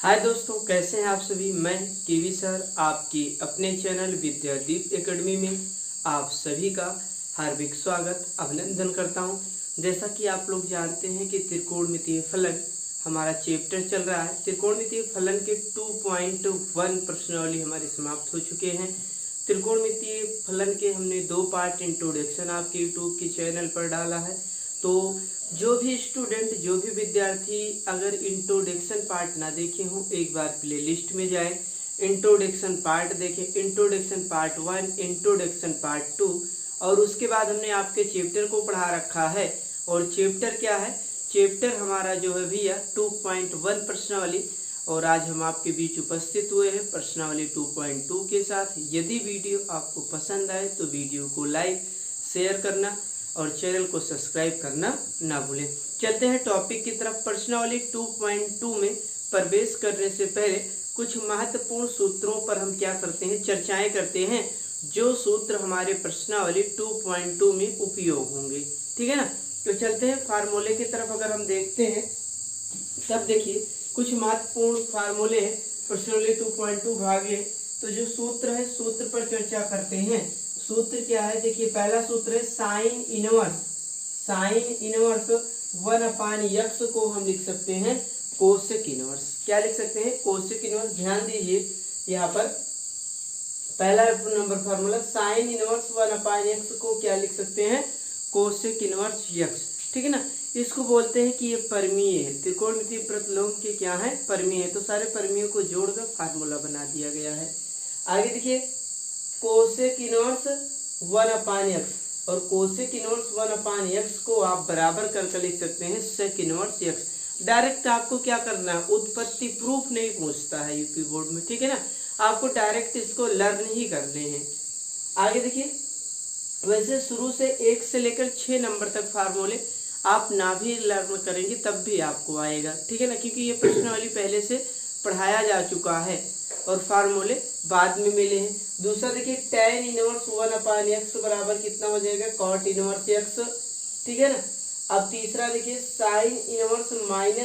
हाय दोस्तों, कैसे हैं आप सभी। मैं केवी सर आपके अपने चैनल विद्यादीप एकेडमी में आप सभी का हार्दिक स्वागत अभिनंदन करता हूं। जैसा कि आप लोग जानते हैं कि त्रिकोणमितीय फलन हमारा चैप्टर चल रहा है। त्रिकोणमितीय फलन के 2.1 प्रश्नावली हमारे समाप्त हो चुके हैं। त्रिकोणमितीय फलन के हमने 2 पार्ट इंट्रोडक्शन आपके यूट्यूब के चैनल पर डाला है। तो जो भी स्टूडेंट, जो भी विद्यार्थी अगर इंट्रोडक्शन पार्ट ना देखे हों, एक बार प्लेलिस्ट में जाएं, इंट्रोडक्शन पार्ट देखें, इंट्रोडक्शन पार्ट 1, इंट्रोडक्शन पार्ट 2, और उसके बाद हमने आपके चैप्टर को पढ़ा रखा है। और चैप्टर क्या है? चैप्टर हमारा जो है भैया 2.1 प्रश्नावली। और आज हम आपके बीच उपस्थित हुए हैं प्रश्नावली 2.2 के साथ। यदि वीडियो आपको पसंद आए तो वीडियो को लाइक शेयर करना और चैनल को सब्सक्राइब करना ना भूलें। चलते हैं टॉपिक की तरफ। प्रश्नावली 2.2 में प्रवेश करने से पहले कुछ महत्वपूर्ण सूत्रों पर हम क्या करते हैं, चर्चाएं करते हैं, जो सूत्र हमारे प्रश्नावली 2.2 में उपयोग होंगे। ठीक है ना। तो चलते हैं फार्मूले की तरफ। अगर हम देखते हैं तब देखिए कुछ महत्वपूर्ण फार्मूले हैं प्रश्नावली 2.2 भाग ए। तो जो सूत्र है, सूत्र पर चर्चा करते हैं। सूत्र क्या है? देखिए पहला सूत्र है sine inverse. Sine inverse 1/x को हम लिख सकते हैं कोसेक इनवर्स। क्या लिख सकते हैं? Cosec inverse. ध्यान दीजिए यहाँ पर पहला number formula sine inverse 1/x को क्या लिख सकते हैं? Cosec inverse x। ठीक है ना। इसको बोलते हैं कि ये परमीय है। त्रिकोणमितीय प्रतिलोम के क्या है? परमीय है। तो सारे परमीयों को जोड़कर फार्मूला बना दिया गया है। आगे देखिए कोसेक इनवर्स 1/x, और कोसेक इनवर्स 1/x को आप बराबर करके लिख सकते हैं सेक इनवर्स x। डायरेक्ट आपको क्या करना है, उत्पत्ति प्रूफ नहीं पूछता है यूपी बोर्ड में। ठीक है ना। आपको डायरेक्ट इसको लर्न ही करने हैं। आगे देखिए वैसे शुरू से 1 से लेकर 6 नंबर तक फार्मूले आप ना भी लर्न करेंगे तब भी आपको आएगा। ठीक है ना, क्योंकि ये प्रश्नावली पहले से पढ़ाया जा चुका है और फार्मूले बाद में मिले हैं। दूसरा देखिए tan इनवर्स 1/x बराबर कितना हो जाएगा? cot inverse x। ठीक है ना। अब तीसरा देखिए साइन इनवर्स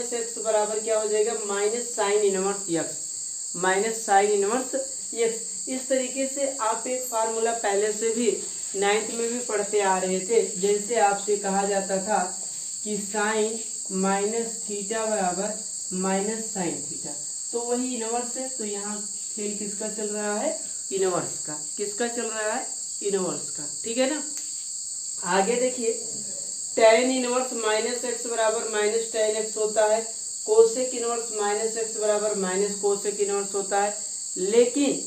-x बराबर क्या हो जाएगा? Minus sign inverse x, minus sign inverse x। इस तरीके से आप एक फार्मूला पहले से भी 9th में भी पढ़ते आ रहे थे। जैसे आपसे कहा जाता था कि साइन माइनस थीटा बराबर माइनस साइन थीटा, तो वही इनवर्स है। तो यहाँ खेल किसका चल रहा है? इनवर्स का। किसका चल रहा है? इनवर्स का। ठीक है ना। आगे देखिए tan इनवर्स -x बराबर माइनस tan x होता है। कोसेक इनवर्स -x बराबर माइनस कोसेक इनवर्स होता है। लेकिन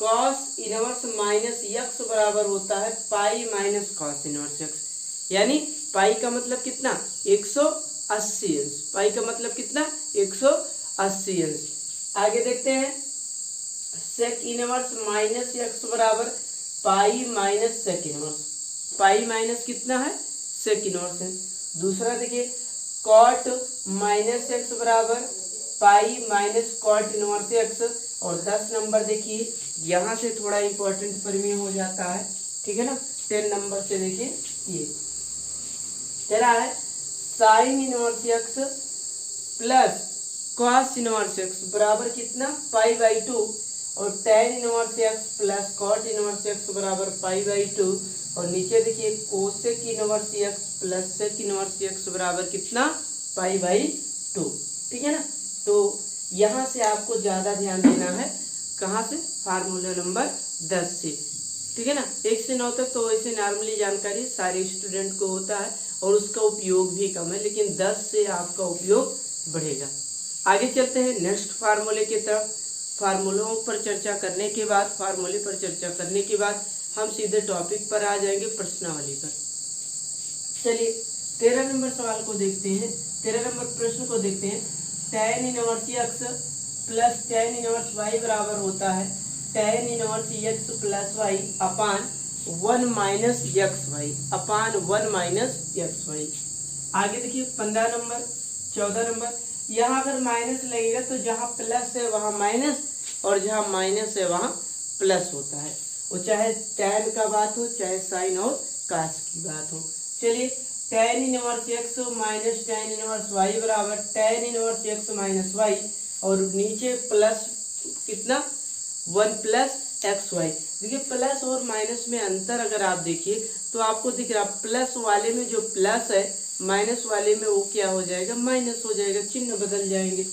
cos इनवर्स -x बराबर होता है pi minus cos inverse x। यानी पाई का मतलब कितना? 180 अंश। पाई का मतलब कितना? 180 अंश। आगे देखते हैं सेक इनवर्स -x बराबर pi minus sec inverse. Pi minus कितना है? सेक इनवर्स है। दूसरा देखिए cot -x बराबर pi minus cot inverse x। और 10 नंबर देखिए यहाँ से थोड़ा इंपॉर्टेंट परमीय हो जाता है। ठीक है ना। 10 नंबर से देखिए ये चला है sine inverse x plus cos inverse x बराबर कितना? π/2। और tan inverse x plus cot inverse x बराबर π/2। और नीचे देखिए cosec inverse x plus sec inverse x बराबर कितना? π/2। ठीक है ना। तो यहाँ से आपको ज्यादा ध्यान देना है। कहाँ से? फार्मूला नंबर 10 से। ठीक है ना। 1 से 9 तक तो वैसे नॉर्मली जानकारी सारे स्टूडेंट को होता है और उसका उपयोग भी कम है, लेकिन 10 से आपका उपयोग बढ़ेगा। आगे चलते हैं नेक्स्ट फार्मूले की तरफ। फार्मूलों पर चर्चा करने के बाद, फार्मूले पर चर्चा करने के बाद हम सीधे टॉपिक पर आ जाएंगे प्रश्नावली पर। चलिए 13 नंबर सवाल को देखते हैं। 13 नंबर प्रश्न को देखते हैं। tan inverse x plus tan inverse y बराबर होता है tan inverse x plus y अपान 1 माइनस xy अपान 1 माइनस xy। आगे देखिए 15 नंबर 14 नंबर। यहाँ अगर माइनस लगेगा तो जहाँ प्लस है वहाँ माइनस, और जहाँ माइनस है वहाँ प्लस होता है। वो चाहे tan का बात हो, चाहे साइन और कास की बात हो। चलिए tan inverse x minus tan inverse y बराबर tan inverse x minus y और नीचे प्लस कितना 1 प्लस एक्स वाई। देखिए प्लस और माइनस में अंतर अगर आप देखिए तो आपको दिख रहा प्लस वाले में जो प्लस है माइनस वाले में वो क्या हो जाएगा माइनस हो जाएगा, चिन्ह बदल जाएंगे।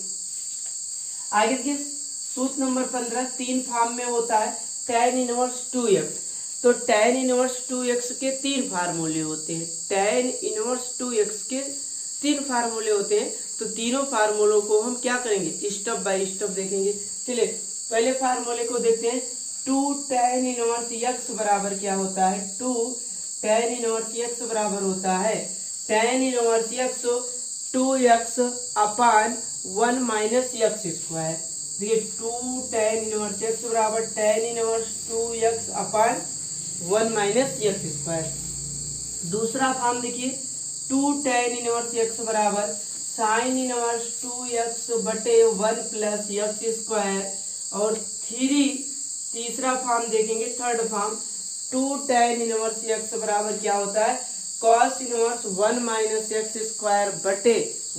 आगे देखिए सूत्र नंबर 15 तीन फॉर्म में होता है tan इनवर्स 2x। तो tan इनवर्स 2x के तीन फार्मूले होते हैं, tan इनवर्स 2x के तीन फार्मूले होते हैं। तो तीनों फार्मूलों को हम क्या करेंगे स्टेप बाय स्टेप देखेंगे। चलिए पहले फार्मूले को देखते हैं। 2 tan इनवर्स x बराबर क्या होता है 2 tan इनवर्स x बराबर होता है tan इनवर्स x 2x अपान 1 माइनस एक्स स्क्वायर। देखिए 2 tan इनवर्स x बराबर tan इनवर्स 2x अपान 1 माइनस एक्स स्क्वायर। दूसरा फॉर्म देखिए 2 tan इनवर्स x बराबर साइन इनवर्स 2x बटे 1 प्लस एक्स स्क्वायर। और तीसरा फॉर्म देखेंगे third form 2 tan inverse x बराबर क्या होता है cos inverse 1 minus x square बटे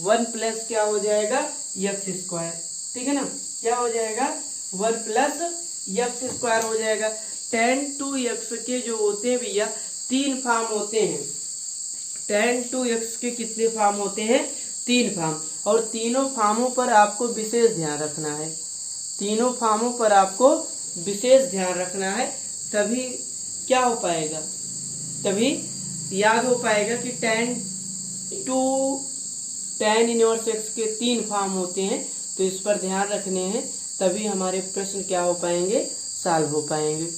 1 प्लस क्या हो जाएगा एक्स स्क्वायर। ठीक है ना, क्या हो जाएगा 1 प्लस एक्स स्क्वायर हो जाएगा। tan 2x के जो होते हैं भैया तीन फॉर्म होते हैं। tan 2x के कितने फॉर्म होते हैं तीन फॉर्म। और तीनों फॉर्मों पर आपको विशेष ध्यान रखना है, तीनों फॉर्मों पर आपको विशेष ध्यान रखना है, तभी क्या हो पाएगा, तभी याद हो पाएगा कि tan इनवर्स x के तीन फॉर्म होते हैं। तो इस पर ध्यान रखने हैं, तभी हमारे प्रश्न क्या हो पाएंगे सॉल्व हो पाएंगे।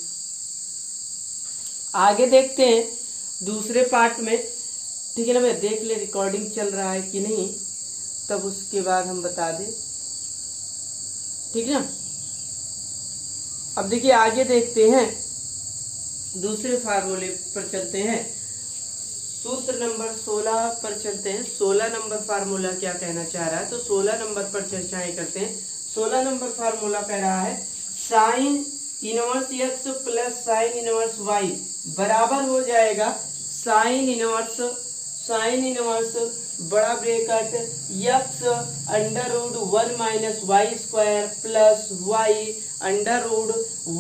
आगे देखते हैं दूसरे पार्ट में। ठीक है ना, मैं देख ले रिकॉर्डिंग चल रहा है कि नहीं, तब उसके बाद हम बता दें। ठीक है ना, अब देखिए आगे देखते हैं दूसरे फार्मूले पर चलते हैं। सूत्र नंबर 16 पर चलते हैं। 16 नंबर फार्मूला क्या कहना चाह रहा है, तो 16 नंबर पर चर्चाएं करते हैं। 16 नंबर फार्मूला कह रहा है sine inverse x plus sine inverse y बराबर हो जाएगा साइन इनवर्स बड़ा bracket x under root 1 minus y square plus y under root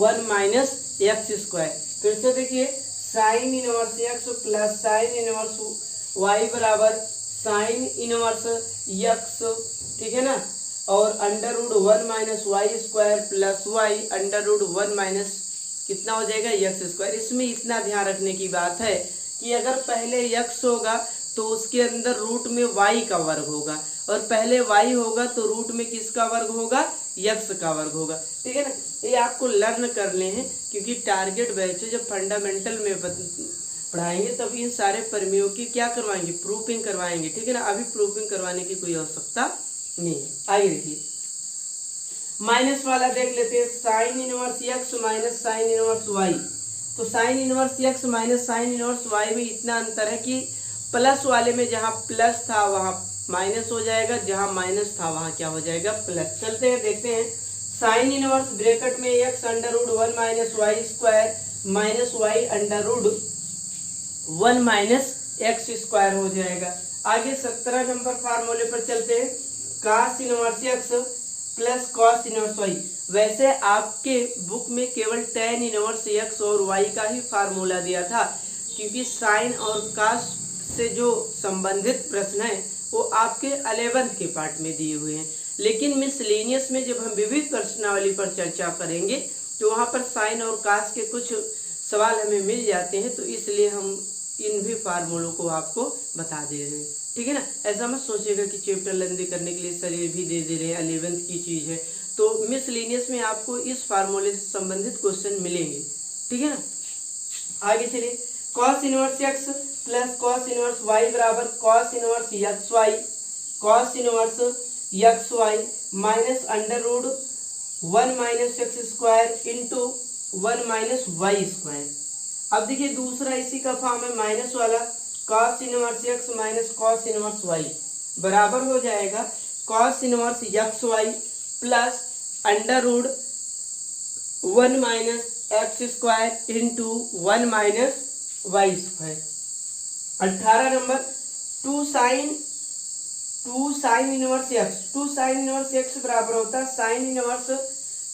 1 minus x square. फिर से देखिए sine inverse x plus sine inverse y बराबर साइन इनवर्स x। ठीक है ना, और under root 1 minus y square plus y under root 1 minus कितना हो जाएगा एक्स स्क्वायर। इसमें इतना ध्यान रखने की बात है कि अगर पहले x होगा तो उसके अंदर रूट में y का वर्ग होगा, और पहले y होगा तो रूट में किसका वर्ग होगा x का वर्ग होगा। ठीक है ना, ये आपको लर्न करने हैं, क्योंकि टारगेट बैच जब फंडामेंटल में पढ़ाएंगे तब इन सारे प्रमेयों की क्या करवाएंगे प्रूफिंग करवाएंगे। ठीक है ना, अभी प्रूफिंग करवाने की कोई आवश्यकता नहीं है। आगे देखिए माइनस वाला देख लेते हैं। Sine inverse x minus sign inverse y। तो sign inverse x minus sign inverse y में इतना अंतर है कि प्लस वाले में जहां प्लस था वहां माइनस हो जाएगा, जहां माइनस था वहां क्या हो जाएगा प्लस। चलते हैं देखते हैं। साइन इनवर्स ब्रैकेट में x under root 1 minus y square minus y under root 1 minus x square हो जाएगा। आगे 17 नंबर फार्मूले पर चलते हैं। cos inverse x plus cos inverse y। वैसे आपके बुक में केवल tan इनवर्स x और y का ही फार्मूला दिया था, क्योंकि साइन और cos से जो संबंधित प्रश्न है वो आपके 11th के पार्ट में दिए हुए हैं। लेकिन मिसलेनियस में जब हम विविध प्रश्नावली पर चर्चा करेंगे तो वहां पर साइन और cos के कुछ सवाल हमें मिल जाते हैं, तो इसलिए हम इन भी फार्मूलों को आपको बता दे रहे हैं। ठीक है ना, ऐसा मत सोचिएगा कि चैप्टर लंबी करने के लिए सर ये भी दे रहे हैं, 11th की चीज है। तो मिसलेनियस में आपको इस फार्मूले से संबंधित क्वेश्चन मिलेंगे। ठीक है ना, आगे चलिए। cos inverse x plus cos inverse y बराबर cos inverse xy cos inverse xy minus under root 1 minus x square into 1 minus y square. अब देखिए दूसरा इसी का फॉर्म है माइनस वाला cos inverse x minus cos inverse y बराबर हो जाएगा cos inverse xy plus under root 1 minus x square into 1 minus y square. 18 number 2 sine 2 sine inverse x, 2 sine inverse x बराबर होता है साइन इनवर्स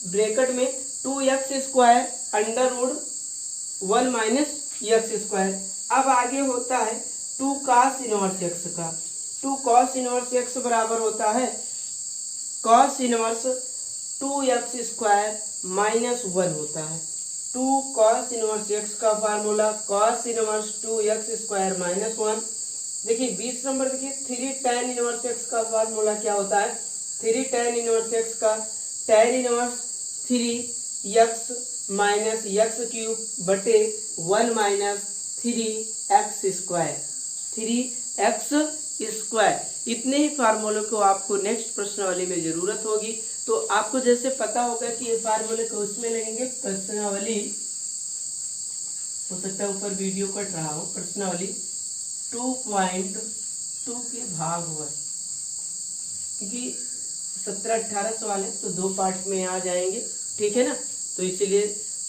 ब्रैकेट में 2x square under root 1 minus x square. अब आगे होता है 2 cos inverse x का, 2 cos inverse x बराबर होता है cos inverse 2x square minus 1 होता है। 2 कॉस इनवर्स एक्स का formula cos inverse 2x square minus 1। देखिए 20 नंबर देखिए 3 tan इनवर्स एक्स का फार्मूला क्या होता है, 3 tan इनवर्स एक्स का tan inverse 3x minus x cube बटे 1 minus 3x square, 3x square. इतने ही फार्मूले को आपको नेक्स्ट प्रश्नावली में जरूरत होगी। तो आपको जैसे पता होगा कि ये फार्मूले को उसमें लगेंगे प्रश्नावली, हो सकता है ऊपर वीडियो कट रहा हो, प्रश्नावली 2.2 के भाग हुआ, क्योंकि 17-18 सवाल है तो 2 पार्ट में आ जाएंगे, ठीक है ना। तो इसीलिए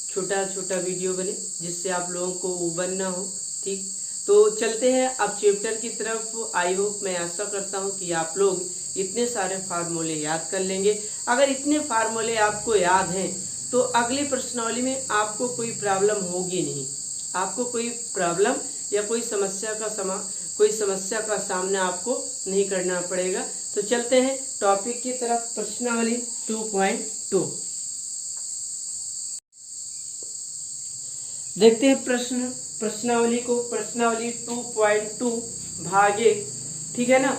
छोटा छोटा वीडियो बने जिससे आप लोगों को वो बनना हो, ठीक। तो चलते हैं अब चैप्टर की तरफ। आई होप, मैं आशा करता हूँ कि आप लोग इतने सारे फार्मूले याद कर लेंगे। अगर इतने फार्मूले आपको याद हैं तो अगली प्रश्नावली में आपको कोई प्रॉब्लम होगी नहीं, आपको कोई प्रॉब्लम या कोई समस्या का सामना आपको नहीं करना पड़ेगा। तो चलते हैं टॉपिक की तरफ, प्रश्नावली 2.2 देखते हैं। प्रश्नावली को, प्रश्नावली 2.2 भाग 1, ठीक है ना।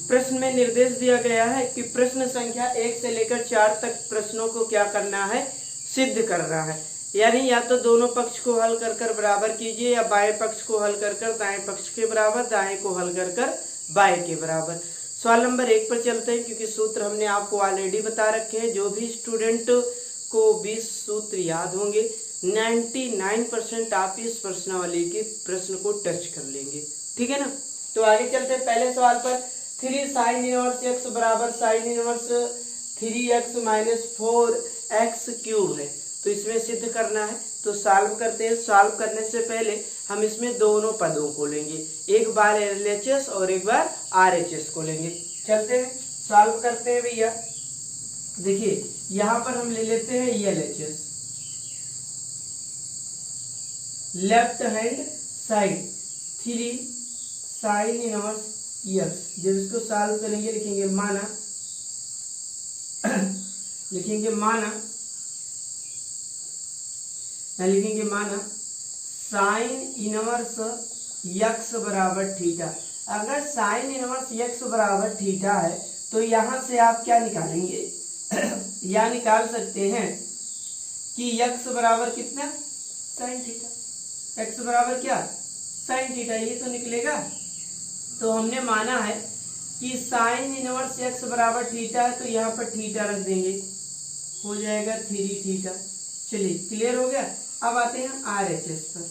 प्रश्न में निर्देश दिया गया है कि प्रश्न संख्या 1 से लेकर 4 तक प्रश्नों को क्या करना है, सिद्ध करना है। यानी या तो दोनों पक्ष को हल कर बराबर कीजिए, या बाएं पक्ष को हल कर दाएं पक्ष के बराबर, दाएं को हल कर बाएं के बराबर। सवाल नंबर 1 पर चलते हैं, क्योंकि सूत्र हमने आपको ऑलरेडी बता रखे हैं। जो भी स्टूडेंट को 20 सूत्र याद होंगे, 99% आप इस प्रश्नावली के प्रश्न को टच कर लेंगे, ठीक है ना। तो आगे चलते हैं पहले सवाल पर। 3 साइन इनवर्स एक्स बराबर sine inverse 3x minus 4x cube है, तो इसमें सिद्ध करना है। तो सॉल्व करते हैं। सॉल्व करने से पहले हम इसमें दोनों पदों को लेंगे, एक बार LHS और एक बार RHS को लेंगे। चलते हैं सॉल्व करते हैं भैया। देखिए यहाँ पर हम ले लेते हैं LHS, left hand side 3 sign inverse x. जब इसको सॉल्व करेंगे लिखेंगे माना साइन इनवर्स एक्स बराबर थीटा। अगर साइन इनवर्स एक्स बराबर थीटा है तो यहां से आप क्या निकालेंगे या निकाल सकते हैं कि x बराबर कितना, साइन थीटा। x बराबर क्या, साइन थीटा, ये तो निकलेगा। तो हमने माना है कि साइन इनवर्स x बराबर थीटा है, तो यहाँ पर थीटा रख देंगे, हो जाएगा 3 थीटा। चलिए क्लियर हो गया। अब आते हैं RHS पर।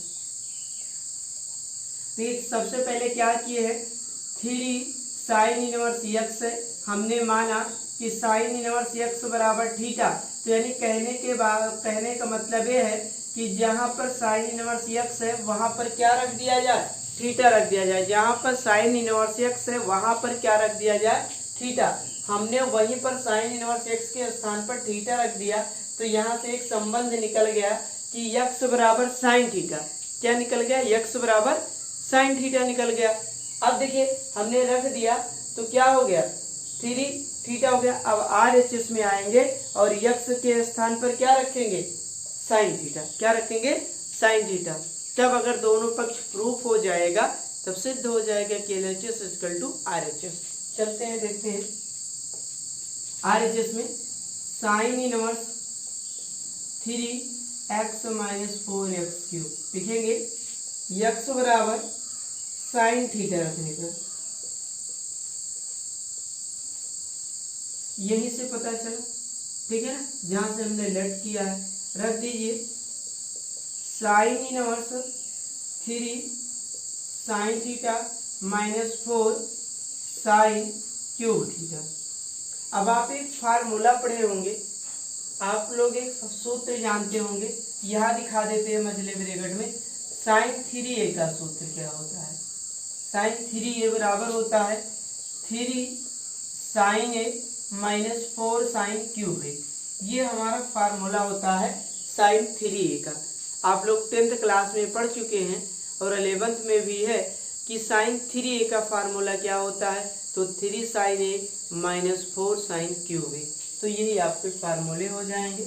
तो सबसे पहले क्या किए हैं, 3 साइन इनवर्स x है, हमने माना कि साइन इनवर्स x बराबर थीटा। तो यानी कहने का मतलब ये है कि जहां पर साइन इनवर्स x है वहां पर क्या रख दिया जाए, थीटा रख दिया जाए। जहां पर साइन इनवर्स x है वहां पर क्या रख दिया जाए, थीटा। हमने वहीं पर साइन इनवर्स x के स्थान पर थीटा रख दिया, तो यहाँ से एक संबंध निकल गया कि x बराबर साइन थीटा। क्या निकल गया, x बराबर साइन थीटा निकल गया। अब देखिए हमने रख दिया तो क्या हो गया, 3 थीटा हो गया। अब RHS में आएंगे और x के स्थान पर क्या रखेंगे, साइन थीटा। क्या रखेंगे, साइन थीटा। तब अगर दोनों पक्ष प्रूफ हो जाएगा तब सिद्ध हो जाएगा कि LHS इक्वल टू RHS। चलते हैं देखते हैं RHS में sine inverse 3x minus 4x cube लिखेंगे, x बराबर साइन थीटा रखने पर। यहीं से पता चला, ठीक है ना, जहां से हमने लेट किया है रख दीजिए sine inverse 3 sine theta minus 4 sine cube theta. अब आप एक फार्मूला पढ़े होंगे, आप लोग एक सूत्र जानते होंगे, यहाँ दिखा देते हैं मझले ब्रैकेट में। साइन 3a का सूत्र क्या होता है, साइन 3a बराबर होता है 3 साइन ए माइनस 4 साइन क्यूब ए। ये हमारा फार्मूला होता है साइन 3a का। आप लोग 10th क्लास में पढ़ चुके हैं और 11th में भी है कि साइन 3a का फार्मूला क्या होता है, तो 3 साइन ए माइनस 4 साइन क्यूब ए। तो यही आपके फार्मूले हो जाएंगे।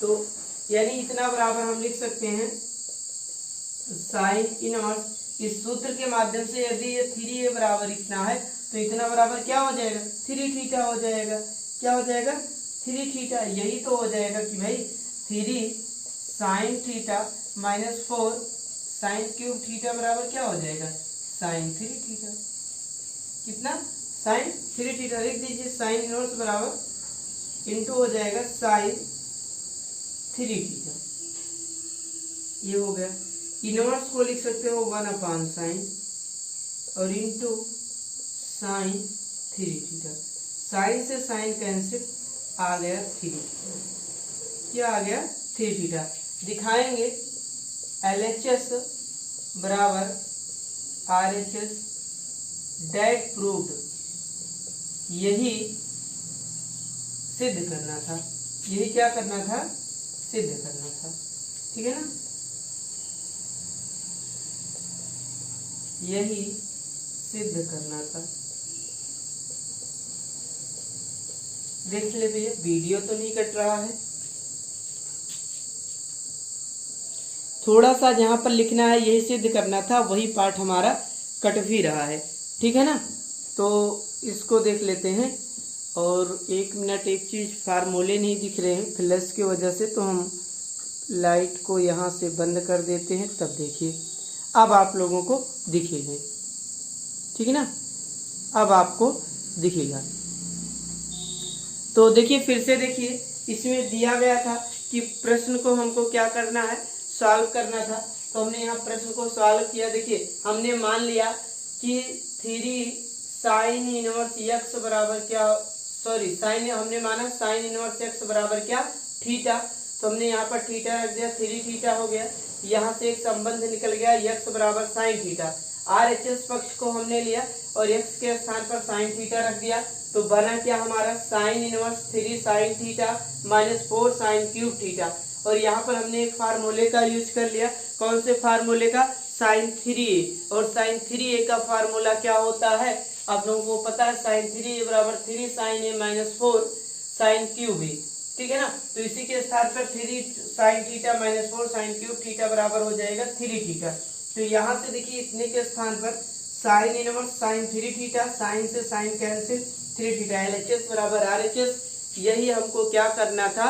तो यानी इतना बराबर हम लिख सकते हैं साइन इनवर्स, इस सूत्र के माध्यम से यदि ये 3a बराबर इतना है तो इतना बराबर क्या हो जाएगा, 3 थीटा हो जाएगा। क्या हो जाएगा, 3 थीटा। यही तो हो जाएगा कि भाई 3 sine theta minus 4 sine cube theta बराबर क्या हो जाएगा, साइन 3 थीटा। कितना, साइन 3 थीटा। लिख दीजिए साइन इनवर्स बराबर इनटू हो जाएगा साइन 3 थीटा। ये हो गया। इनवर्स को लिख सकते हो 1 साइन और इनटू साइन 3 थीटा। साइन से साइन कैंसिल, आ गया 3। क्या आ गया, 3 थीटा। दिखाएंगे LHS बराबर RHS, डेट प्रूव्ड। यही सिद्ध करना था, यही क्या करना था, सिद्ध करना था। ठीक है ना, यही सिद्ध करना था। देख ले भैया, वीडियो तो नहीं कट रहा है। थोड़ा सा जहां पर लिखना है यही सिद्ध करना था, वही पार्ट हमारा कट भी रहा है। ठीक है ना, तो इसको देख लेते हैं। और 1 मिनट, एक चीज, फार्मूले नहीं दिख रहे हैं फ्लैश की वजह से, तो हम लाइट को यहाँ से बंद कर देते हैं। तब देखिए, अब आप लोगों को दिखेगा। ठीक है ना, अब आपको दिखेगा। तो देखिए, फिर से देखिए, इसमें दिया गया था कि प्रश्न को हमको क्या करना है, सॉल्व करना था। तो हमने यहाँ प्रश्न को सॉल्व किया। देखिए, हमने मान लिया कि 3 साइन इनवर्स एक्स बराबर क्या, सॉरी साइन, हमने माना साइन इनवर्स एक्स बराबर क्या, थीटा। तो हमने यहाँ पर थीटा रख दिया, 3 थीटा हो गया। यहाँ से एक संबंध निकल गया, एक्स बराबर साइन थीटा। RHS पक्ष को हमने लिया और एक्स के स्थान पर साइन थीटा रख दिया। तो बना क्या हमारा, sine inverse 3 sine theta minus 4 sine cube theta. और यहाँ पर हमने एक फार्मूले का यूज कर लिया। कौन से फार्मूले का, साइन 3a। और साइन 3a का फार्मूला क्या होता है, आप लोगों को पता है, साइन 3a बराबर 3 साइन ए माइनस 4 साइन क्यूब ए। ठीक है ना, तो इसी के स्थान पर 3 sine theta minus 4 sine cube theta बराबर हो जाएगा 3 थीटा। तो यहाँ से देखिए, इतने के स्थान पर sine inverse sine 3 theta, sine से साइन कैंसिल, 3 थीटा। LHS बराबर RHS। यही हमको क्या करना था,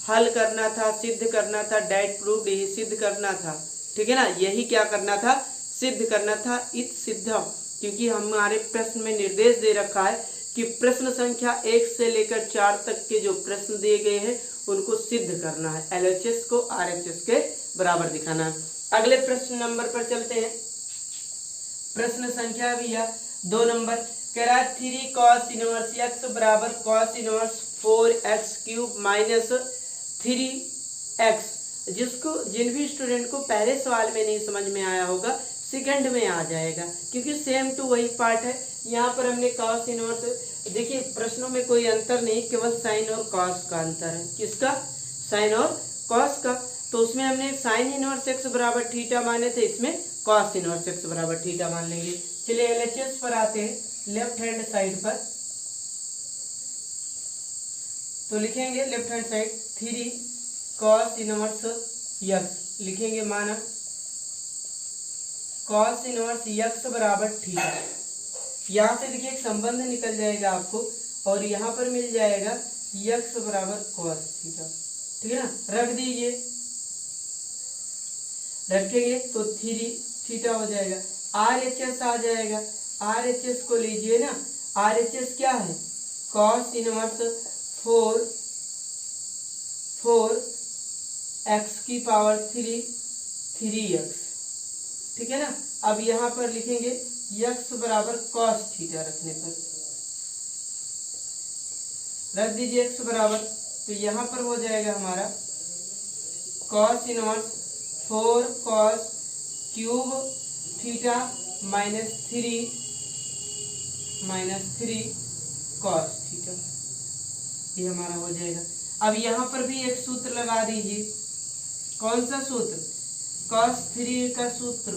हल करना था, सिद्ध करना था, डेट प्रूव्ड, यही सिद्ध करना था। ठीक है ना, यही क्या करना था, सिद्ध करना था। इत सिद्धम, क्योंकि हमारे प्रश्न में निर्देश दे रखा है कि प्रश्न संख्या 1 से लेकर 4 तक के जो प्रश्न दिए गए हैं उनको सिद्ध करना है, LHS को RHS के बराबर दिखाना है। अगले प्रश्न नंबर पर चलते हैं। प्रश्न संख्या भैया 2 नंबर कह रहा है 3 cos इनवर्स x बराबर cos inverse 4x cube minus 3x। जिन भी स्टूडेंट को पहले सवाल में नहीं समझ में आया होगा, सेकंड में आ जाएगा, क्योंकि सेम टू वही पार्ट है। यहाँ पर हमने cos इनवर्स, देखिए प्रश्नों में कोई अंतर नहीं, केवल साइन और cos का अंतर है। किसका, साइन और cos का। तो उसमें हमने साइन इनवर्स x बराबर थीटा माने थे, इसमें cos इनवर्स x बराबर थीटा मान लेंगे। चलिए LHS पर आते हैं, लेफ्ट हैंड साइड पर। तो लिखेंगे left hand side 3 cos inverse x, लिखेंगे माना cos इनवर्स x बराबर थीटा। यहाँ से देखिए एक संबंध निकल जाएगा आपको, और यहाँ पर मिल जाएगा x बराबर cos थीटा। ठीक है ना, रख दीजिए, रखेंगे तो 3 थीटा हो जाएगा। RHS आ जाएगा, RHS को लीजिए ना, RHS क्या है, cos इनवर्स 4 x की पावर 3x। ठीक है ना, अब यहाँ पर लिखेंगे x बराबर cos थीटा, रखने पर रख दीजिए x बराबर, तो यहाँ पर हो जाएगा हमारा cos inverse 4 cos cube theta minus 3 cos theta, ये हमारा हो जाएगा। अब यहाँ पर भी एक सूत्र लगा दीजिए। कौन सा सूत्र? cos 3 का सूत्र।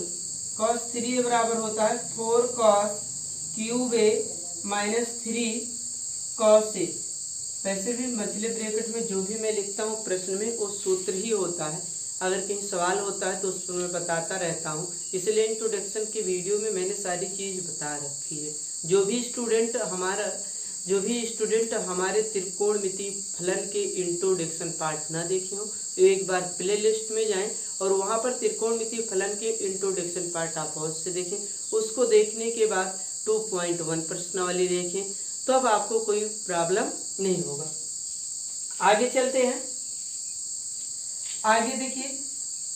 cos 3 बराबर होता है 4 cos cube a minus 3 cos a। वैसे भी मछली ब्रैकेट में जो भी मैं लिखता हूँ प्रश्न में वो सूत्र ही होता है। अगर कहीं सवाल होता है तो उसको मैं बताता रहता हूँ, इसलिए इंट्रोडक्शन के वीडियो में मैंने सारी चीज बता रखी है। जो भी स्टूडेंट हमारे त्रिकोणमिति फलन के इंट्रोडक्शन पार्ट ना देखे हो तो एक बार प्ले लिस्ट में जाएं और वहां पर त्रिकोणमिति फलन के इंट्रोडक्शन पार्ट आप अवश्य से देखें। उसको देखने के बाद 2.1 प्रश्नावली देखें, तो अब आपको कोई प्रॉब्लम नहीं होगा। आगे चलते हैं। आगे देखिए,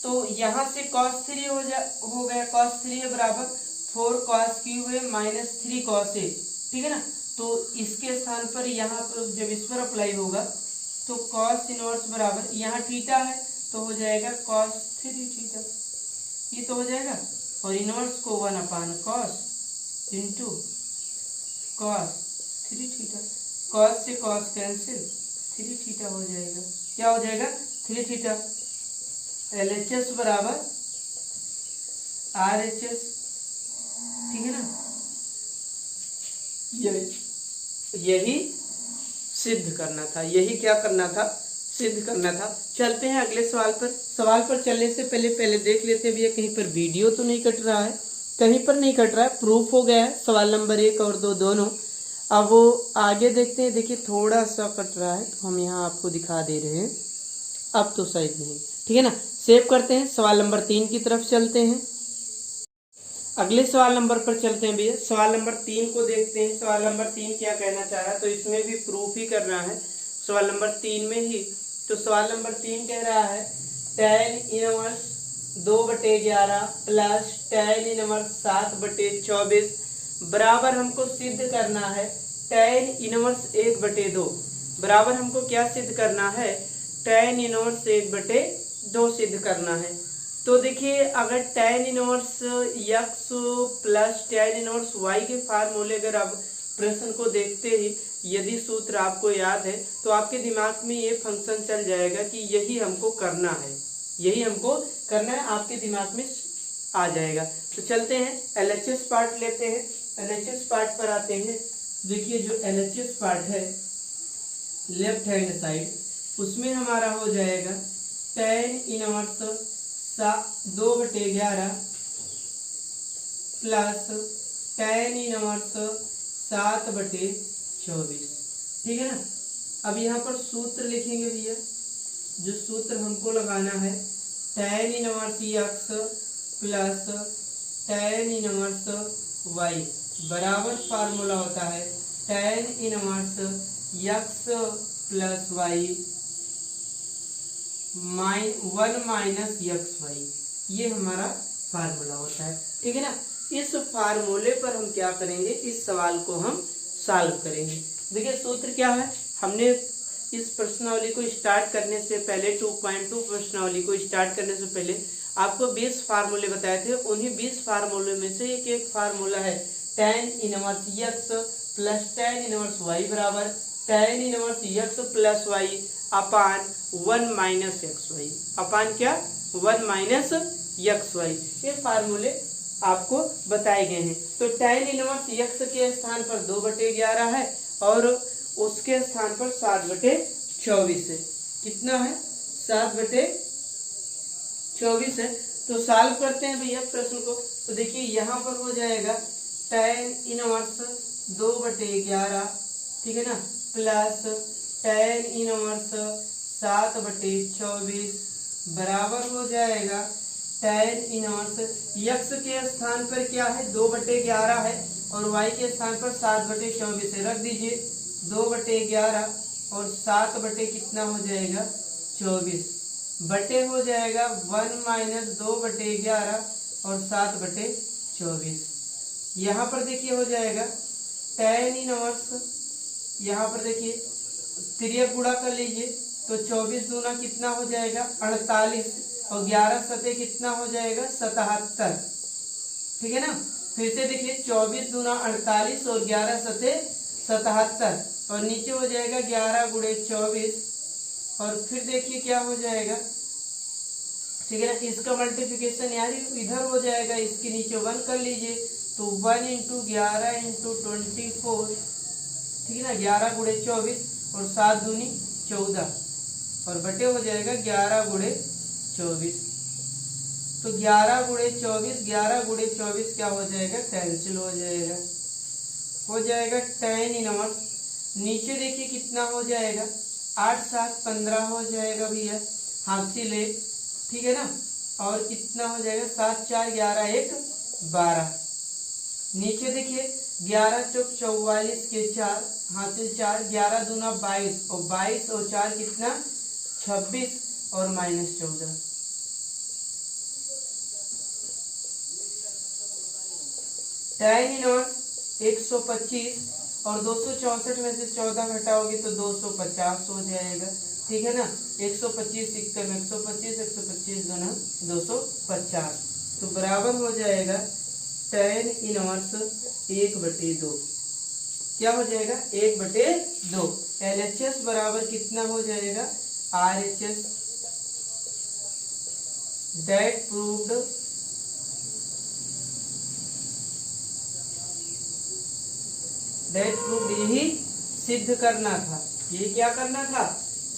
तो यहां से cos 3 हो गया। cos 3 बराबर 4 cos क्यूब है माइनस 3 cos a, ठीक है ना। तो इसके स्थान पर यहाँ पर जब इस पर अप्लाई होगा तो cos इनवर्स बराबर, यहाँ थीटा है तो हो जाएगा cos 3 थीटा, ये तो हो जाएगा। और इनवर्स को 1/cos into cos 3 theta. cos से cos कैंसिल, 3 थीटा हो जाएगा। क्या हो जाएगा? 3 थीटा। LHS बराबर RHS, ठीक है ना। यही सिद्ध करना था, यही क्या करना था? सिद्ध करना था। चलते हैं अगले सवाल पर। सवाल पर चलने से पहले देख लेते हैं भैया कहीं पर वीडियो तो नहीं कट रहा है। कहीं पर नहीं कट रहा है, प्रूफ हो गया है सवाल नंबर 1 और 2 दोनों। अब वो आगे देखते हैं। देखिए थोड़ा सा कट रहा है तो हम यहाँ आपको दिखा दे रहे हैं। अब तो सही नहीं, ठीक है ना। सेव करते हैं, सवाल नंबर 3 की तरफ चलते हैं। अगले सवाल नंबर पर चलते हैं भैया। सवाल नंबर 3 को देखते हैं। सवाल नंबर 3 क्या कहना चाह रहा है, तो इसमें भी प्रूफ ही करना है सवाल नंबर 3 में ही। तो सवाल नंबर 3 कह रहा है tan inverse 2/11 plus tan inverse 7/24 बराबर हमको सिद्ध करना है tan इनवर्स 1/2 बराबर हमको क्या सिद्ध करना है? tan इनवर्स 1/2 सिद्ध करना है। तो देखिए अगर tan inverse x plus tan inverse y के फार्मूले अगर आप प्रश्न को देखते ही यदि सूत्र आपको याद है तो आपके दिमाग में ये फंक्शन चल जाएगा कि यही हमको करना है, यही हमको करना है, आपके दिमाग में आ जाएगा। तो चलते हैं LHS पार्ट लेते हैं। LHS पार्ट पर आते हैं। देखिए जो LHS पार्ट है लेफ्ट हैंड साइड, उसमें हमारा हो जाएगा tan inverse 2/11 plus tan inverse 7/24, ठीक है ना। अब यहाँ पर सूत्र लिखेंगे भैया। जो सूत्र हमको लगाना है tan inverse x plus tan inverse y बराबर फार्मूला होता है tan inverse x plus y 1 minus xy, ये हमारा फार्मूला होता है, ठीक है ना। इस फार्मूले पर हम क्या करेंगे? इस सवाल को हम सॉल्व करेंगे। देखिए सूत्र क्या है, हमने इस प्रश्नावली को स्टार्ट करने से पहले 2.2 प्रश्नावली को स्टार्ट करने से पहले आपको 20 फार्मूले बताए थे। उन्हीं 20 फार्मूले में से एक फार्मूला है tan inverse x plus tan inverse y बराबर tan inverse x plus y अपान 1 माइनस xy, अपान क्या? 1 माइनस xy। ये फार्मूले आपको बताए गए हैं। तो tan इनवर्स x के स्थान पर 2/11 है और उसके स्थान पर 7/24 है। कितना है? 7/24 है। तो सॉल्व करते हैं भैया प्रश्न को। तो देखिए यहाँ पर हो जाएगा tan इनवर्स 2/11, ठीक है ना, प्लस tan इनवर्स 7/24 बराबर हो जाएगा tan इनवर्स x के स्थान पर क्या है? 2/11 है और y के स्थान पर 7/24 है। रख दीजिए 2/11 और 7 कितना हो जाएगा? 24 बटे हो जाएगा 1 माइनस 2/11 और 7/24। यहाँ पर देखिए हो जाएगा tan इनवर्स, यहाँ पर देखिए तिर्यक गुणा कर लीजिए तो 24 दूना कितना हो जाएगा? 48 और 11 सतह कितना हो जाएगा? 77, ठीक है ना। फिर से देखिए 24 दूना 48 और 11 सतह 77 और नीचे हो जाएगा 11 गुणे 24 और फिर देखिए क्या हो जाएगा, ठीक है ना। इसका मल्टीप्लिकेशन यार इधर हो जाएगा, इसके नीचे 1 कर लीजिए तो 1 इंटू 11 इंटू 24, ठीक है ना, 11 गुणे 24 और 7 दूनी 14 और बटे हो जाएगा 11 गुणे 24। तो 11 गुणे 24, 11 गुणे 24 क्या हो जाएगा, कैंसिल हो जाएगा tan इनवर्स। नीचे देखिए कितना हो जाएगा, 8 7 15 हो जाएगा भैया, हासिल 1, ठीक है ना। और कितना हो जाएगा, 7 4 11 1 12। नीचे देखिए 11 चौक 44 के 4 हासिल 4, 11 दूना 22 और 22 और 4 कितना 26 और -14। tan इनवर्स 125 और 264 में से 14 घटाओगे तो 250 हो जाएगा, ठीक है ना। 125 सिक्कम 125, 125 गुना 250 तो बराबर हो जाएगा tan इनवर्स 1/2। क्या हो जाएगा, 1/2। LHS बराबर कितना हो जाएगा, RHS। दैट प्रूव्ड यही सिद्ध करना था, ये क्या करना था,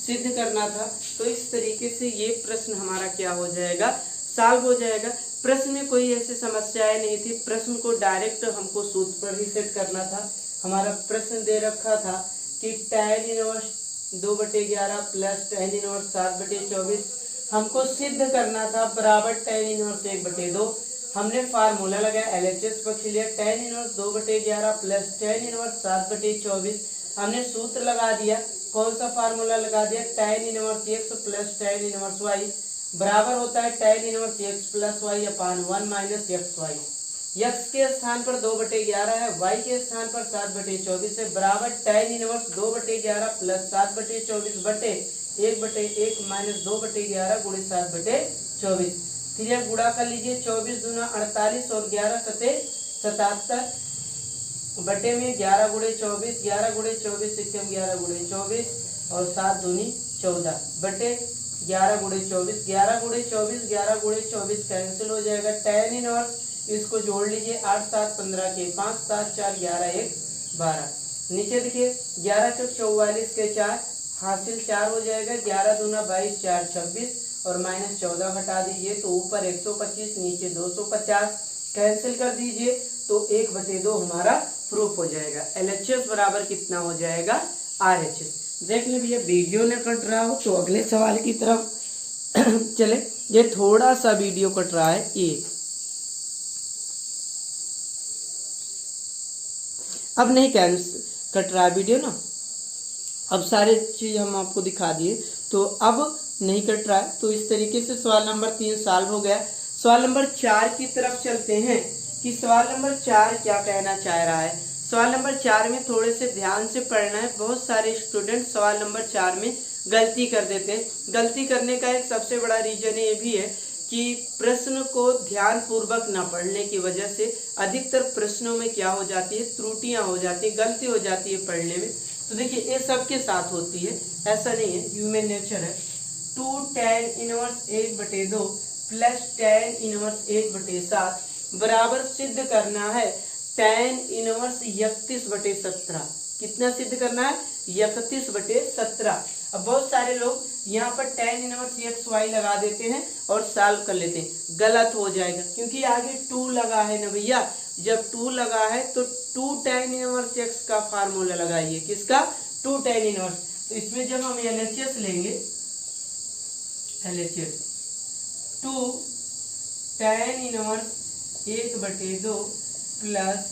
सिद्ध करना था। तो इस तरीके से ये प्रश्न हमारा क्या हो जाएगा, सॉल्व हो जाएगा। प्रश्न में कोई ऐसी समस्याएं नहीं थी, प्रश्न को डायरेक्ट हमको सूत्र पर ही सेट करना था। हमारा प्रश्न दे रखा था कि tan inverse 2/11 plus tan inverse 7/24 हमको सिद्ध करना था बराबर tan इनवर्स 1/2। हमने फार्मूला लगाया, LHS पक्ष लिया, tan inverse 2/11 plus tan inverse 7/24। हमने सूत्र लगा दिया, कौन सा फार्मूला लगा दिया, tan inverse x plus tan inverse y बराबर होता है tan inverse x plus y upon 1 minus x y. x के स्थान पर 2/11 है, y के स्थान पर 7/24 है, बराबर tan इनवर्स 2/11 प्लस 7/24 बटे 1/1 माइनस 2/11 गुणे 7/24। फिर यह गुणा कर लीजिए, 24 दूना 48 और 11 सते 77 बटे में 11 गुणे 24, 11 गुणे 24 सिक्कम 11 गुणे 24 और 7 दूनी 14 बटे 11 गुणे 24, 11 गुणे 24, 11 गुणे 24 कैंसिल हो जाएगा। tan इनवर्स इसको जोड़ लीजिए, 8 7 15 के 5, 7 4 11 1 12। नीचे देखिए 11 चौक 44 के 4 हासिल 4 हो जाएगा, 11 दूना 22 4 26 और -14 घटा दीजिए तो ऊपर 125 नीचे 250 कैंसिल कर दीजिए तो 1/2 हमारा प्रूफ हो जाएगा। LHS बराबर कितना हो जाएगा, RHS। देख ले भैया, वीडियो न कट रहा हो तो अगले सवाल की तरफ चले। ये थोड़ा सा वीडियो कट रहा है, ये अब नहीं कट रहा है वीडियो ना, अब सारे चीज हम आपको दिखा दिए तो अब नहीं कट रहा है। तो इस तरीके से सवाल नंबर 3 सॉल्व हो गया। सवाल नंबर 4 की तरफ चलते हैं कि सवाल नंबर 4 क्या कहना चाह रहा है। सवाल नंबर 4 में थोड़े से ध्यान से पढ़ना है। बहुत सारे स्टूडेंट सवाल नंबर 4 में गलती कर देते हैं। गलती करने का एक सबसे बड़ा रीजन ये भी है कि प्रश्न को ध्यान पूर्वक न पढ़ने की वजह से अधिकतर प्रश्नों में क्या हो जाती है, त्रुटियां हो जाती है, गलती हो जाती है पढ़ने में। तो देखिए ये सबके साथ होती है, ऐसा नहीं है, ह्यूमन नेचर है। 2 tan inverse 1/2 plus tan inverse 1/7 बराबर सिद्ध करना है tan इनवर्स 31/17। कितना सिद्ध करना है, 31/17। अब बहुत सारे लोग यहाँ पर tan इनवर्स एक्स वाई लगा देते हैं और सॉल्व कर लेते हैं, गलत हो जाएगा क्योंकि आगे 2 लगा है ना भैया। जब 2 लगा है तो 2 tan इनवर्स एक्स का फार्मूला लगाइए, किसका, 2 tan इनवर्स। तो इसमें जब हम LHS लेंगे, LHS 2 tan inverse 1/2 plus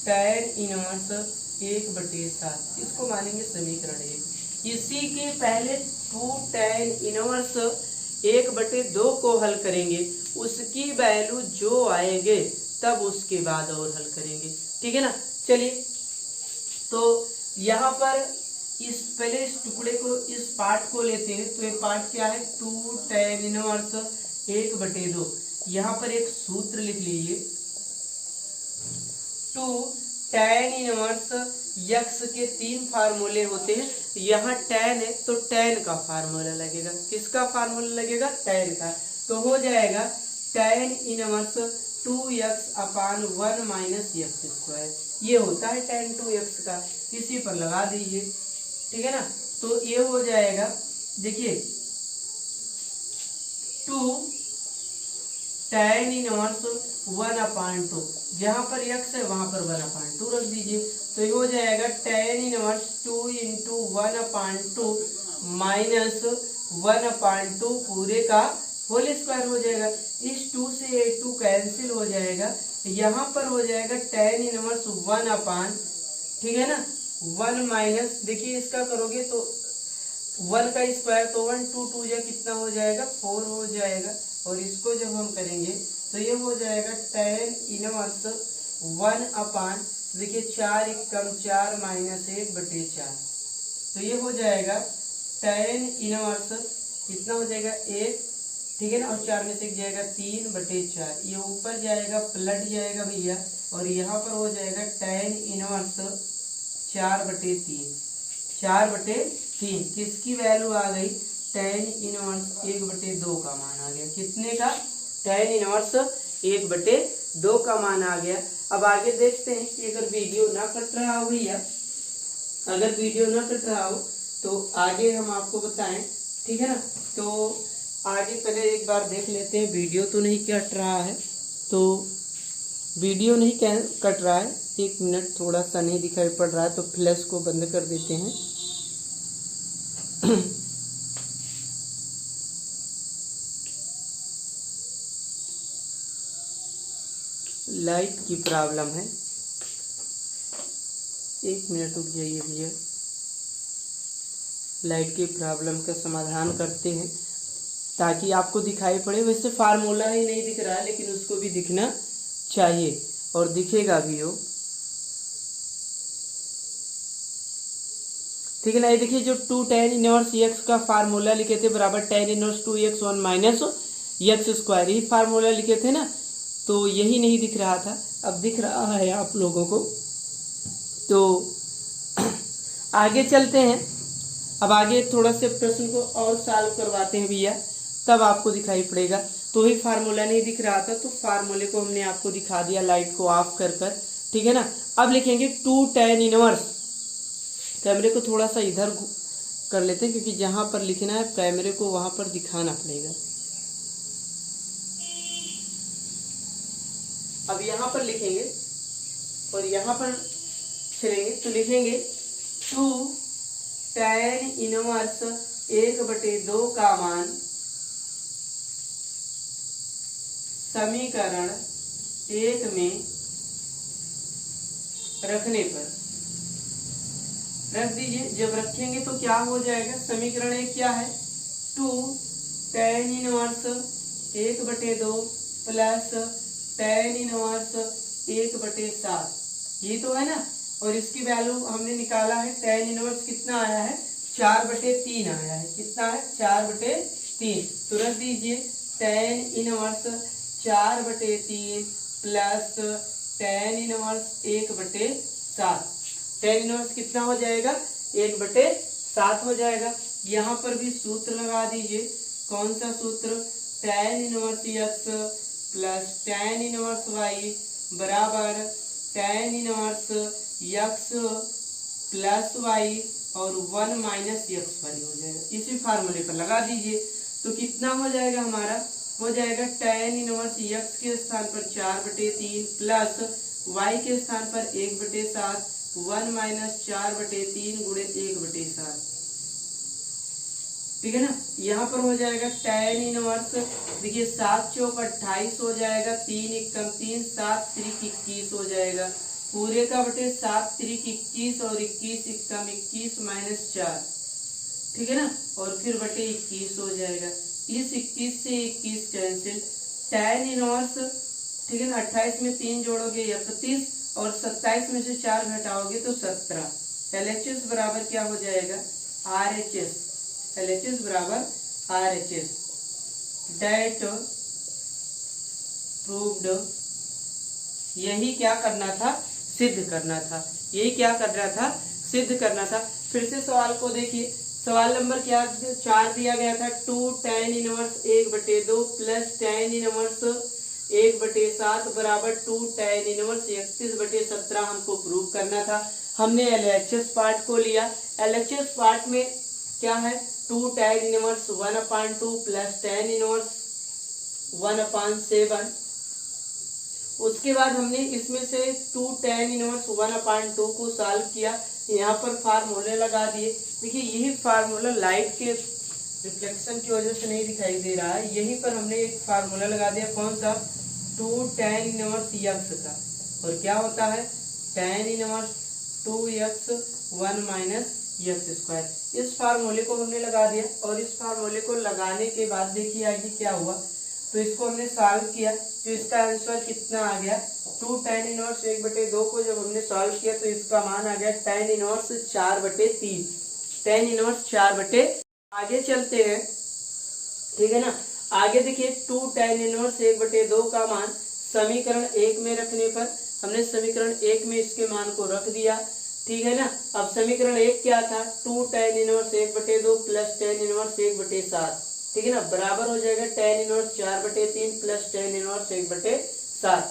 tan inverse 1/7, इसको मानेंगे समीकरण 1। इसी के पहले 2 tan इनवर्स 1/2 को हल करेंगे, उसकी वैल्यू जो आएंगे तब उसके बाद और हल करेंगे, ठीक है ना। चलिए तो यहाँ पर पहले इस टुकड़े को, इस पार्ट को लेते हैं। तो ये पार्ट क्या है, 2 tan इनवर्स 1/2। यहाँ पर एक सूत्र लिख लीजिए, 2 tan इनवर्स यक्स के 3 फार्मूले होते हैं। यहाँ tan है तो tan का फार्मूला लगेगा। किसका फार्मूला लगेगा? tan का। तो हो जाएगा tan इनवर्स 2x अपान 1 माइनस एक्स स्क्वायर। ये होता है tan 2x का। इसी पर लगा दीजिए, ठीक है ना। तो ये हो जाएगा, देखिए 2 tan इनवर्स 1 अपान 2, जहां पर x है वहां पर 1 अपान 2 रख दीजिए। तो ये हो जाएगा tan इनवर्स 2 इंटू 1 अपान 2 माइनस 1 अपान 2 पूरे का होल स्क्वायर हो जाएगा। इस 2 से ये 2 कैंसिल हो जाएगा। यहाँ पर हो जाएगा tan इनवर्स 1 अपान, ठीक है ना, 1 माइनस, देखिए इसका करोगे तो 1 का स्क्वायर तो 1, 2 2 या कितना हो जाएगा 4 हो जाएगा। और इसको जब हम करेंगे तो ये हो जाएगा tan इनवर्स 1 अपान, देखिए 4 एकम 4 माइनस 1/4। तो ये हो जाएगा tan इनवर्स कितना हो जाएगा 1, ठीक है ना, और 4 में से 1 जाएगा 3/4। ये ऊपर जाएगा पलट जाएगा भैया, और यहाँ पर हो जाएगा tan इनवर्स 4/3। 4/3 किसकी वैल्यू आ गई? tan इनवर्स 1/2 का मान आ गया। कितने का? tan इनवर्स 1/2 का मान आ गया। अब आगे देखते हैं कि अगर वीडियो ना कट रहा हो भैया, अगर वीडियो ना कट रहा हो तो आगे हम आपको बताएं, ठीक है ना। तो आगे पहले एक बार देख लेते हैं, वीडियो तो नहीं कट रहा है। तो वीडियो नहीं कट रहा है, 1 मिनट, थोड़ा सा नहीं दिखाई पड़ रहा है तो फ्लैश को बंद कर देते हैं। लाइट की प्रॉब्लम है, 1 मिनट रुक जाइए भैया, लाइट की प्रॉब्लम का समाधान करते हैं ताकि आपको दिखाई पड़े। वैसे फार्मूला ही नहीं दिख रहा है लेकिन उसको भी दिखना चाहिए और दिखेगा भी हो, ठीक है ना। ये देखिए जो 2 tan इनवर्स x का फार्मूला लिखे थे बराबर tan inverse 2x 1 minus x square, यही फार्मूला लिखे थे ना। तो यही नहीं दिख रहा था, अब दिख रहा है आप लोगों को। तो आगे चलते हैं, अब आगे थोड़ा से प्रश्न को और सॉल्व करवाते हैं भैया, तब आपको दिखाई पड़ेगा। तो ही फार्मूला नहीं दिख रहा था तो फार्मूले को हमने आपको दिखा दिया लाइट को ऑफ कर कर, ठीक है ना। अब लिखेंगे 2 tan इनवर्स, कैमरे को थोड़ा सा इधर कर लेते हैं क्योंकि जहां पर लिखना है कैमरे को वहां पर दिखाना पड़ेगा। अब यहाँ पर लिखेंगे और यहाँ पर चलेंगे तो लिखेंगे 2 tan इनवर्स 1/2 का मान समीकरण 1 में रखने पर, रख दीजिए। जब रखेंगे तो क्या हो जाएगा? समीकरण 1 क्या है? 2 tan inverse 1/2 plus tan inverse 1/7, ये तो है ना। और इसकी वैल्यू हमने निकाला है, tan इनवर्स कितना आया है? 4/3 आया है। कितना है? 4/3। तो रख दीजिए tan inverse 4/3 plus tan inverse 1/7। tan inverse कितना हो जाएगा? 1/7 हो जाएगा। यहाँ पर भी सूत्र लगा दीजिए। कौन सा सूत्र? tan inverse x plus tan inverse y बराबर tan inverse x plus y और 1 माइनस x पर हो जाएगा। इसी फार्मूले पर लगा दीजिए। तो कितना हो जाएगा हमारा? हो जाएगा tan इनवर्स x के स्थान पर 4/3 प्लस y के स्थान पर 1/7, 1 माइनस 4/3 गुणे 1/7, ठीक है ना। यहाँ पर हो जाएगा tan इनवर्स, देखिए 7 चौक 28 हो जाएगा, 3 एकम 3, 7 त्रिक 21 हो जाएगा, पूरे का बटे 7 त्रिक 21 और 21 एकम 21 माइनस 4, ठीक है ना, और फिर बटे 21 हो जाएगा। इस 21 से 21 कैंसिल, tan इनवर्स, ठीक है ना, 28 में 3 जोड़ोगे 31 और 27 में से 4 घटाओगे तो 17। LHS बराबर क्या हो जाएगा? RHS। LHS बराबर RHS। डेट प्रूव्ड, यही क्या करना था? सिद्ध करना था। यही क्या कर रहा था, सिद्ध करना था। फिर से सवाल को देखिए, सवाल नंबर क्या 4 दिया गया था, 2 tan inverse 1/2 plus tan inverse 1/7 बराबर 2 tan इनवर्स 31/17 हमको प्रूव करना था। हमने LHS पार्ट को लिया। LHS पार्ट में क्या है, 2 tan inverse 1/2 plus tan inverse 1/7। उसके बाद हमने इसमें से 2 tan इनवर्स 1/2 को सॉल्व किया। यहाँ पर फार्मूले लगा दिए। देखिए यही फार्मूला लाइट के रिफ्लेक्शन की वजह से नहीं दिखाई दे रहा है, यहीं पर हमने एक फार्मूला लगा दिया। कौन सा, 2 tan इनवर्स x का, और क्या होता है tan inverse 2x 1 minus x square. इस फार्मूले को हमने लगा दिया, और इस फार्मूले को लगाने के बाद देखिए आगे क्या हुआ। तो इसको हमने सॉल्व किया, तो इसका आंसर कितना आ गया, 2 tan इनवर्स 1/2 को जब हमने सॉल्व किया तो इसका मान आ गया tan इनवर्स 4/3, tan इनवर्स 4/। आगे चलते हैं, ठीक है ना। आगे देखिए 2 tan इनवर्स 1/2 का मान समीकरण 1 में रखने पर, हमने समीकरण 1 में इसके मान को रख दिया, ठीक है ना। अब समीकरण 1 क्या था, 2 tan inverse 1/2 plus tan inverse 1/7, ठीक है ना, बराबर हो जाएगा tan inverse 4/3 plus tan inverse 1/7।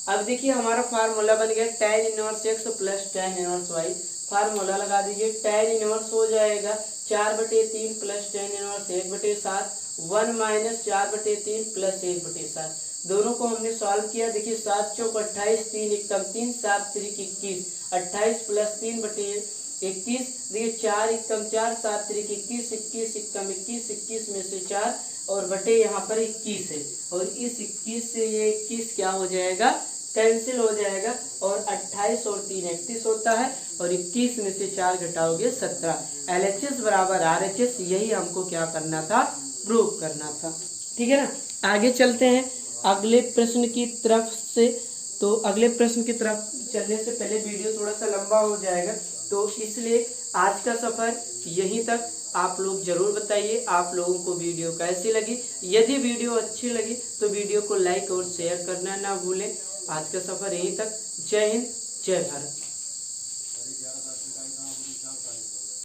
अब देखिए हमारा फार्मूला बन गया tan inverse x plus tan inverse y। Formula लगा दीजिए, tan इनवर्स हो जाएगा 4/3 plus tan inverse 1/7, 1 minus 4/3 plus 1/7। दोनों को हमने सॉल्व किया। देखिए 7 चौक 28, 3 एकम 3, 7 त्रिक 21, 28 प्लस 3/21। देखिए 4 एकम 4, 7 त्रिक 21, 21 एकम 21, 21 में से 4 और बटे यहाँ पर 21 है, और इस 21 से ये 21 क्या हो जाएगा, कैंसिल हो जाएगा, और 28 और 3 31 होता है, और 21 में से 4 घटाओगे 17। LHS बराबर RHS, यही हमको क्या करना था, प्रूव करना था, ठीक है ना। आगे चलते हैं अगले प्रश्न की तरफ से। तो अगले प्रश्न की तरफ चलने से पहले वीडियो थोड़ा सा लंबा हो जाएगा, तो इसलिए आज का सफर यहीं तक। आप लोग जरूर बताइए आप लोगों को वीडियो कैसी लगी। यदि वीडियो अच्छी लगी तो वीडियो को लाइक और शेयर करना ना भूलें। आज का सफर यहीं तक। जय हिंद, जय भारत।